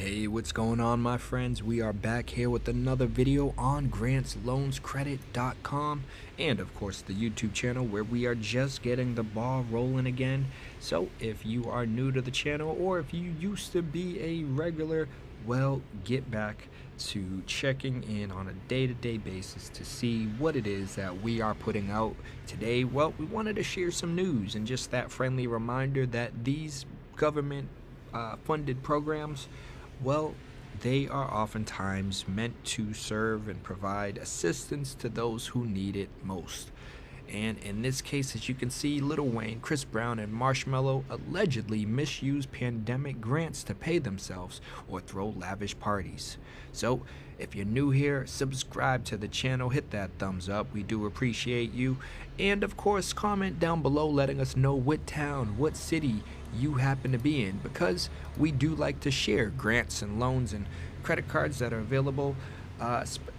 Hey, what's going on, my friends? We are back here with another video on grantsloanscredit.com and of course the YouTube channel where we are just getting the ball rolling again. So if you are new to the channel or if you used to be a regular, well, get back to checking in on a day-to-day basis to see what it is that we are putting out today. Well, we wanted to share some news and just that friendly reminder that these government funded programs, well, they are oftentimes meant to serve and provide assistance to those who need it most. And in this case, as you can see, Lil Wayne, Chris Brown, and Marshmello allegedly misused pandemic grants to pay themselves or throw lavish parties. So, if you're new here, subscribe to the channel, hit that thumbs up, we do appreciate you. And of course, comment down below letting us know what town, what city you happen to be in, because we do like to share grants and loans and credit cards that are available,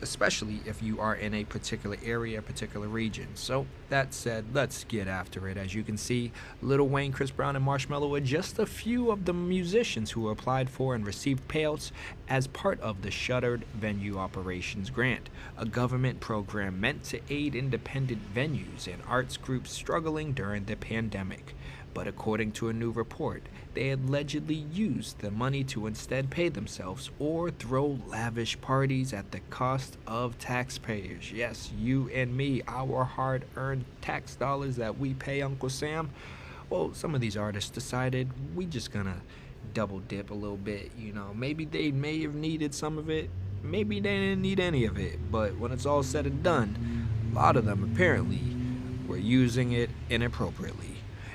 especially if you are in a particular area, particular region. So that said, let's get after it. As you can see, Lil Wayne, Chris Brown, and Marshmello are just a few of the musicians who applied for and received payouts as part of the Shuttered Venue Operations Grant, a government program meant to aid independent venues and arts groups struggling during the pandemic. But according to a new report, they allegedly used the money to instead pay themselves or throw lavish parties at the cost of taxpayers. Yes, you and me, our hard-earned tax dollars that we pay Uncle Sam. Well, some of these artists decided we just gonna double dip a little bit. You know, maybe they may have needed some of it, maybe they didn't need any of it, but when it's all said and done, a lot of them apparently were using it inappropriately.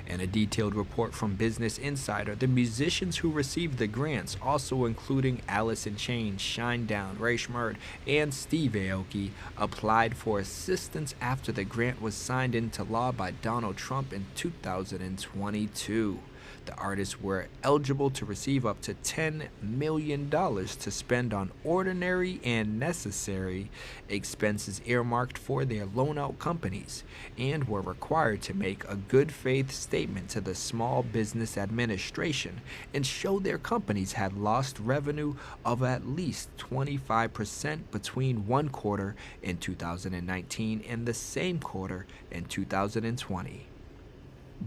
In a detailed report from Business Insider, the musicians who received the grants, also including Alice in Chains, Shinedown, Marshmello, and Steve Aoki, applied for assistance after the grant was signed into law by Donald Trump in 2022. The artists were eligible to receive up to $10 million to spend on ordinary and necessary expenses earmarked for their loan-out companies, and were required to make a good faith statement to the Small Business Administration and show their companies had lost revenue of at least 25% between one quarter in 2019 and the same quarter in 2020.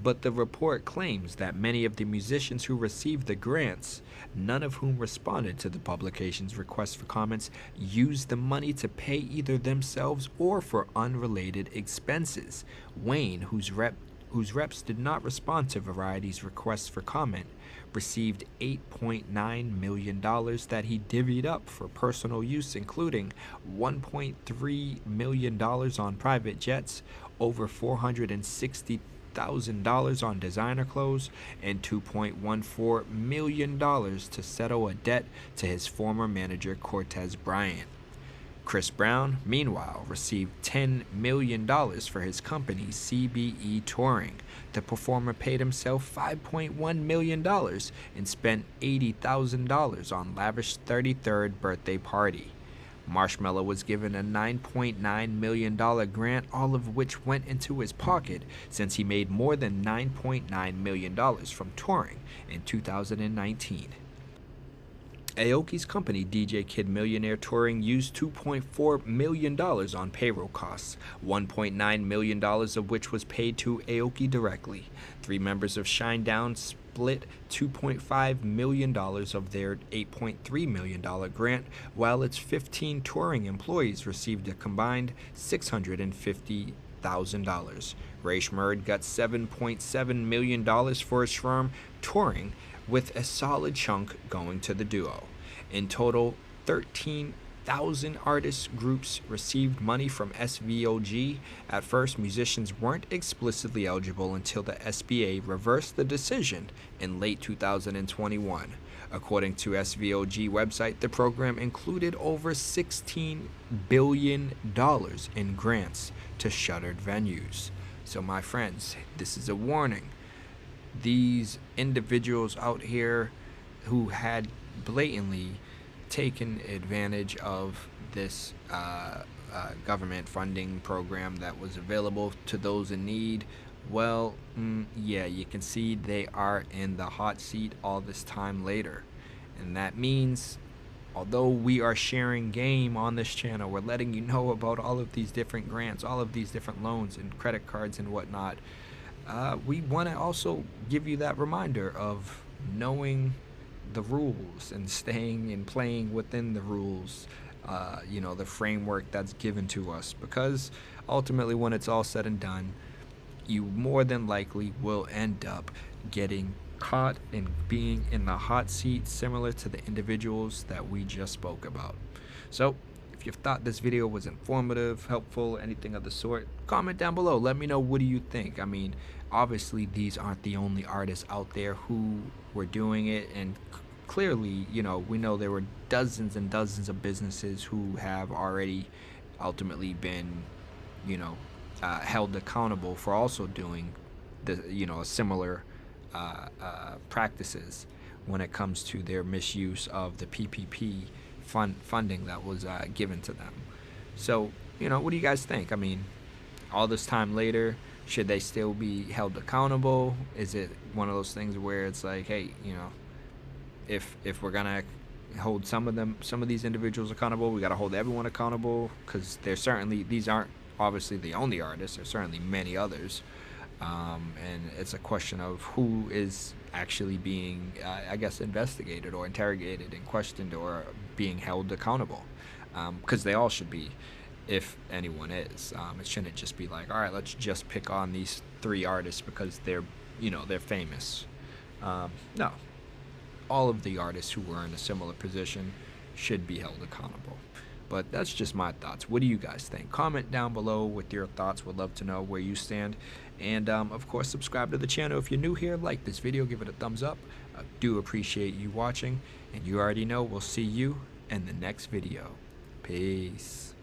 But the report claims that many of the musicians who received the grants, none of whom responded to the publication's request for comments, used the money to pay either themselves or for unrelated expenses. Wayne, whose reps did not respond to Variety's requests for comment, received $8.9 million that he divvied up for personal use, including $1.3 million on private jets, over $460,000 on designer clothes, and $2.14 million to settle a debt to his former manager Cortez Bryant. Chris Brown, meanwhile, received $10 million for his company CBE Touring. The performer paid himself $5.1 million and spent $80,000 on lavish 33rd birthday party. Marshmello was given a $9.9 million grant, all of which went into his pocket since he made more than $9.9 million from touring in 2019. Aoki's company, DJ Kid Millionaire Touring, used $2.4 million on payroll costs, $1.9 million of which was paid to Aoki directly. Three members of Shinedown split $2.5 million of their $8.3 million grant, while its 15 touring employees received a combined $650,000. Marshmello got $7.7 million for his firm touring, with a solid chunk going to the duo. In total, 13,000 artist groups received money from SVOG. At first, musicians weren't explicitly eligible until the SBA reversed the decision in late 2021. According to SVOG website, the program included over $16 billion in grants to shuttered venues. So my friends, this is a warning. These individuals out here who had blatantly taken advantage of this government funding program that was available to those in need, well, yeah, you can see they are in the hot seat all this time later. And that means, although we are sharing game on this channel, we're letting you know about all of these different grants, all of these different loans and credit cards and whatnot. We want to also give you that reminder of knowing the rules and staying and playing within the rules, the framework that's given to us, because ultimately, when it's all said and done, you more than likely will end up getting caught and being in the hot seat, similar to the individuals that we just spoke about. So if you thought this video was informative, helpful, anything of the sort, comment down below. Let me know, what do you think? I mean, obviously these aren't the only artists out there who were doing it, and clearly, we know there were dozens and dozens of businesses who have already ultimately been, held accountable for also doing similar practices when it comes to their misuse of the PPP funding that was given to them. So, what do you guys think? I mean, all this time later, should they still be held accountable? Is it one of those things where it's like, hey, if we're gonna hold some of these individuals accountable, we got to hold everyone accountable? Because these aren't obviously the only artists. There's certainly many others, and it's a question of who is actually being investigated or interrogated and questioned or being held accountable, because they all should be, if anyone is. It shouldn't just be like, all right, let's just pick on these 3 artists because they're famous. No, all of the artists who were in a similar position should be held accountable. But that's just my thoughts. What do you guys think? Comment down below with your thoughts. Would love to know where you stand. And of course, subscribe to the channel if you're new here. Like this video, give it a thumbs up. I do appreciate you watching. And you already know, we'll see you in the next video. Peace.